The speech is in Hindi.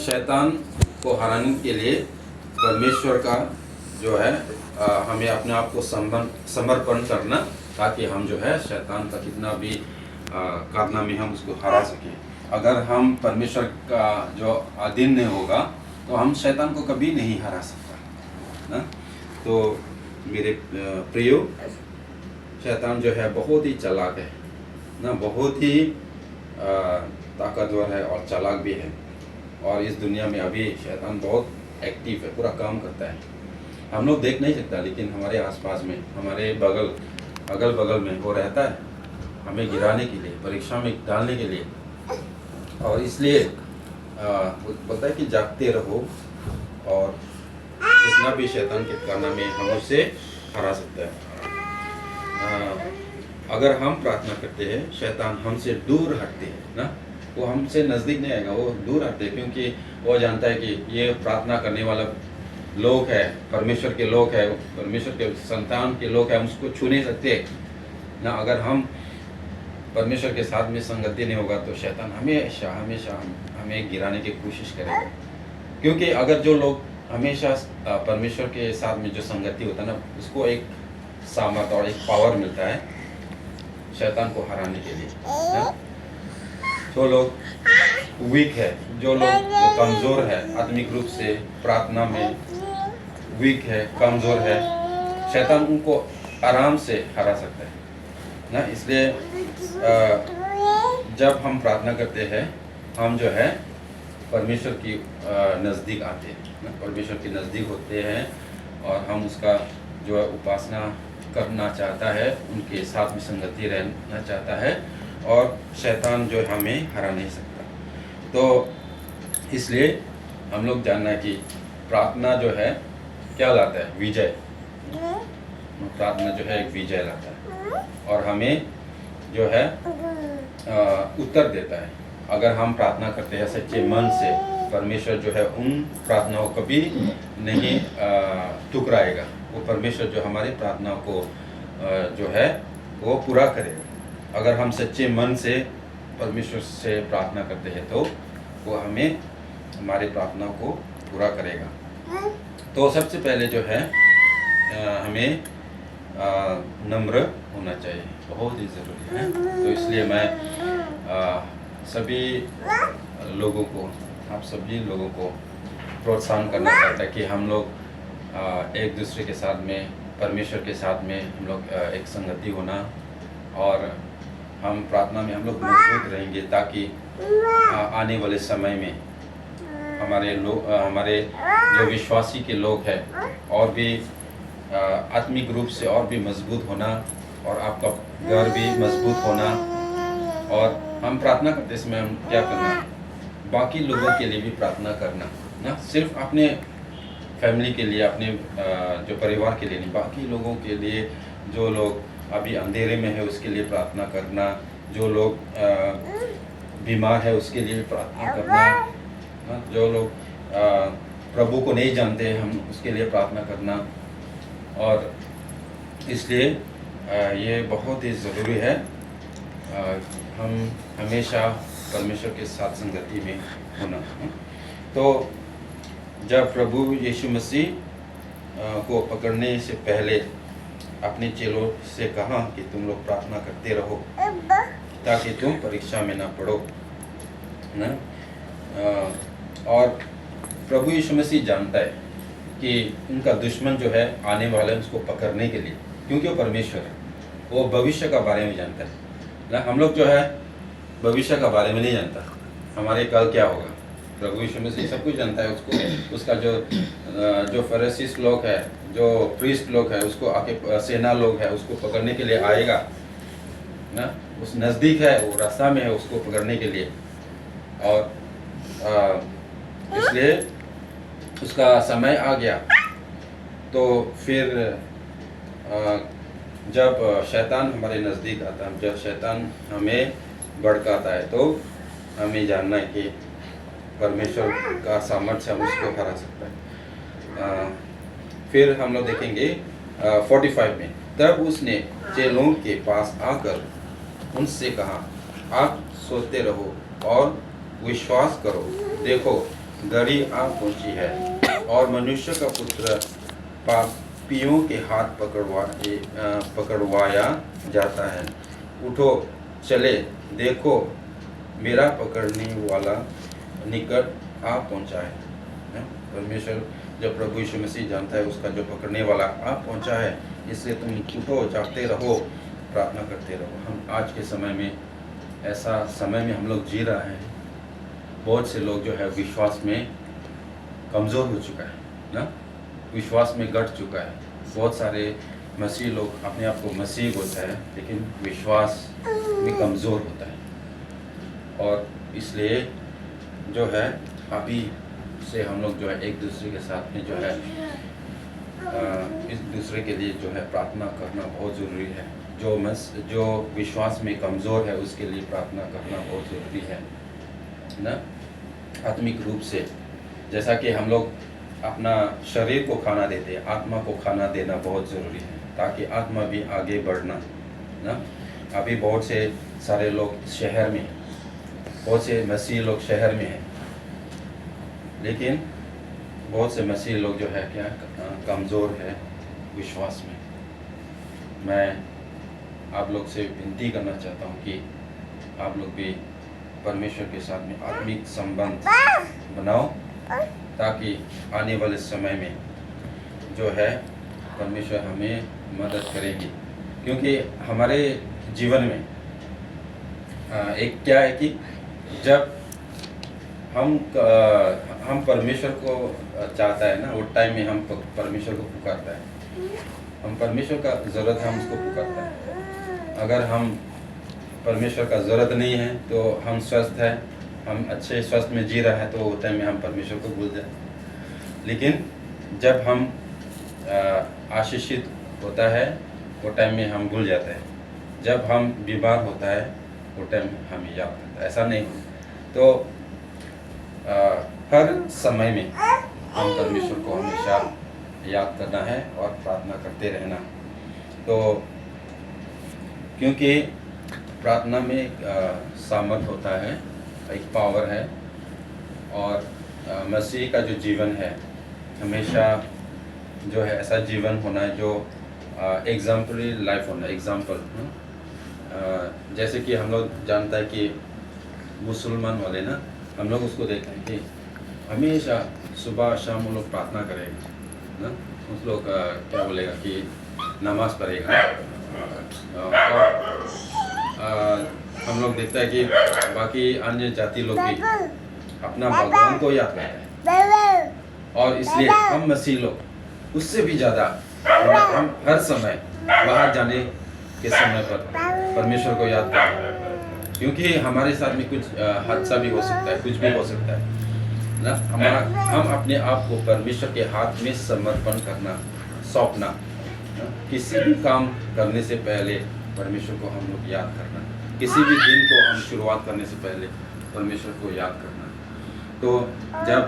शैतान को हराने के लिए परमेश्वर का जो है हमें अपने आप को समर्पण करना, ताकि हम जो है शैतान का कितना भी कारनामे हम उसको हरा सकें। अगर हम परमेश्वर का जो अधीन नहीं होगा तो हम शैतान को कभी नहीं हरा सकता ना। तो मेरे प्रियो, शैतान जो है बहुत ही चालाक है ना, बहुत ही ताकतवर है और चालाक भी है। और इस दुनिया में अभी शैतान बहुत एक्टिव है, पूरा काम करता है। हम लोग देख नहीं सकता, लेकिन हमारे आसपास में, हमारे अगल बगल में वो रहता है, हमें गिराने के लिए, परीक्षा में डालने के लिए। और इसलिए बोलता है कि जागते रहो, और जितना भी शैतान के कारनामे हम उससे हरा सकते हैं। अगर हम प्रार्थना करते हैं, शैतान हमसे दूर हटते हैं ना, वो हमसे नज़दीक नहीं आएगा, वो दूर हटते हैं, क्योंकि वो जानता है कि ये प्रार्थना करने वाला लोग है, परमेश्वर के लोग है, परमेश्वर के संतान के लोग हैं, हम उसको छू नहीं सकते ना। अगर हम परमेश्वर के साथ में संगति नहीं होगा तो शैतान हमेशा हमें गिराने की कोशिश करेगा। क्योंकि अगर जो लोग हमेशा परमेश्वर के साथ में जो संगति होता है ना, उसको एक सामर्थ और एक पावर मिलता है शैतान को हराने के लिए ना। जो लोग वीक है, जो लोग कमज़ोर है आत्मिक रूप से, प्रार्थना में वीक है, कमज़ोर है, शैतान उनको आराम से हरा सकता है ना। इसलिए जब हम प्रार्थना करते हैं, हम जो है परमेश्वर की नज़दीक आते हैं ना, परमेश्वर के नज़दीक होते हैं, और हम उसका जो है उपासना करना चाहता है, उनके साथ में संगति रहना चाहता है, और शैतान जो हमें हरा नहीं सकता। तो इसलिए हम लोग जानना है कि प्रार्थना जो है क्या लाता है, विजय। प्रार्थना जो है एक विजय लाता है, और हमें जो है उत्तर देता है। अगर हम प्रार्थना करते हैं सच्चे मन से, परमेश्वर जो है उन प्रार्थनाओं को भी नहीं ठुकराएगा। वो परमेश्वर जो हमारी प्रार्थनाओं को जो है वो पूरा करेगा। अगर हम सच्चे मन से परमेश्वर से प्रार्थना करते हैं तो वो हमें हमारी प्रार्थनाओं को पूरा करेगा। तो सबसे पहले जो है हमें नम्र होना चाहिए, बहुत ही ज़रूरी है। तो इसलिए मैं सभी लोगों को, आप सभी लोगों को प्रोत्साहन करना चाहता है कि हम लोग एक दूसरे के साथ में, परमेश्वर के साथ में हम लोग एक संगति होना, और हम प्रार्थना में हम लोग मजबूत रहेंगे, ताकि आने वाले समय में हमारे जो विश्वासी के लोग हैं और भी आत्मिक रूप से और भी मजबूत होना, और आपका घर भी मजबूत होना। और हम प्रार्थना करते समय हम क्या करना, बाकी लोगों के लिए भी प्रार्थना करना ना, सिर्फ अपने फैमिली के लिए, अपने जो परिवार के लिए नहीं, बाकी लोगों के लिए, जो लोग अभी अंधेरे में है उसके लिए प्रार्थना करना, जो लोग बीमार है उसके लिए प्रार्थना करना ना, जो लोग प्रभु को नहीं जानते हम उसके लिए प्रार्थना करना। और इसलिए ये बहुत ही ज़रूरी है हम हमेशा परमेश्वर के साथ संगति में होना। तो जब प्रभु यीशु मसीह को पकड़ने से पहले अपने चेलों से कहा कि तुम लोग प्रार्थना करते रहो ताकि तुम परीक्षा में ना पड़ो ना। और प्रभु यीशु मसीह जानता है कि उनका दुश्मन जो है आने वाला है उसको पकड़ने के लिए, क्योंकि वो परमेश्वर है, वो भविष्य का बारे में जानता है ना। हम लोग जो है भविष्य का बारे में नहीं जानता, हमारे कल क्या होगा। प्रभु यीशु मसीह सब कुछ जानता है, उसको उसका जो फरीसी लोग है, जो प्रीस्ट लोग है, उसको आके सेना लोग है उसको पकड़ने के लिए आएगा ना, उस नज़दीक है, वो रास्ता में है उसको पकड़ने के लिए। और इसलिए उसका समय आ गया। तो फिर जब शैतान हमारे नज़दीक आता है, जब शैतान हमें भड़काता है, तो हमें जानना है कि परमेश्वर का सामर्थ्य हम उसको हरा सकता है। फिर हम लोग देखेंगे 45 में, तब उसने चेलों के पास आकर उनसे कहा, आप सोते रहो और विश्वास करो, देखो घड़ी आ पहुंची है और मनुष्य का पुत्र पापियों के हाथ पकड़वाया जाता है। उठो चले, देखो मेरा पकड़ने वाला निकट आ पहुंचा है। परमेश्वर जब प्रभु यीशु मसीह जानता है उसका जो पकड़ने वाला आ पहुंचा है, इसलिए तुम उठो, जागते रहो, प्रार्थना करते रहो। हम आज के समय में ऐसा समय में हम लोग जी रहे हैं। बहुत से लोग जो है विश्वास में कमज़ोर हो चुका है ना, विश्वास में घट चुका है। बहुत सारे मसीह लोग अपने आप को मसीह बोलते हैं, लेकिन विश्वास में कमज़ोर होता है। और इसलिए जो है अभी से हम लोग जो है एक दूसरे के साथ में जो है इस दूसरे के लिए जो है प्रार्थना करना बहुत ज़रूरी है। जो विश्वास में कमज़ोर है उसके लिए प्रार्थना करना बहुत ज़रूरी है ना, आत्मिक रूप से। जैसा कि हम लोग अपना शरीर को खाना देते हैं, आत्मा को खाना देना बहुत ज़रूरी है, ताकि आत्मा भी आगे बढ़ना ना। अभी बहुत से सारे लोग शहर में, बहुत से मसीह लोग शहर में हैं, लेकिन बहुत से मसीह लोग जो है क्या कमज़ोर है विश्वास में। मैं आप लोग से विनती करना चाहता हूँ कि आप लोग भी परमेश्वर के साथ में आत्मिक संबंध बनाओ, ताकि आने वाले समय में जो है परमेश्वर हमें मदद करेगी। क्योंकि हमारे जीवन में एक क्या है कि जब हम परमेश्वर को चाहता है ना, वो टाइम में हम परमेश्वर को पुकारता है। हम परमेश्वर का ज़रूरत है, हम उसको पुकारता है। अगर हम परमेश्वर का ज़रूरत नहीं है तो हम स्वस्थ हैं, हम अच्छे स्वस्थ में जी रहे हैं, तो वो टाइम में हम परमेश्वर को भूल जाए। लेकिन जब हम आशीषित होता है वो टाइम में हम भूल जाते हैं। जब हम बीमार होता है वो टाइम हमें याद करता है। ऐसा नहीं हो तो हर समय में हम परमेश्वर को हमेशा याद करना है और प्रार्थना करते रहना। तो क्योंकि प्रार्थना में एक सामर्थ होता है, एक पावर है, और मसीह का जो जीवन है हमेशा जो है ऐसा जीवन होना है जो एग्जाम्पलरी लाइफ होना, एग्जाम्पल। जैसे कि हम लोग जानता है कि मुसलमान वाले ना, हम लोग उसको देखते हैं कि हमेशा सुबह शाम वो लोग प्रार्थना करेगा ना, उस लोग क्या बोलेगा कि नमाज पढ़ेगा। और हम लोग देखते हैं कि बाकी अन्य जाति लोग भी अपना भगवान को याद करते हैं, और इसलिए हम मसीह लोग उससे भी ज़्यादा हम हर समय बाहर जाने के समय पर परमेश्वर को याद करते हैं। क्योंकि हमारे साथ में कुछ हादसा भी हो सकता है, कुछ भी हो सकता है ना। हम अपने आप को परमेश्वर के हाथ में समर्पण करना, सौंपना, किसी भी काम करने से पहले परमेश्वर को हम लोग याद करना, किसी भी दिन को हम शुरुआत करने से पहले परमेश्वर को याद करना। तो जब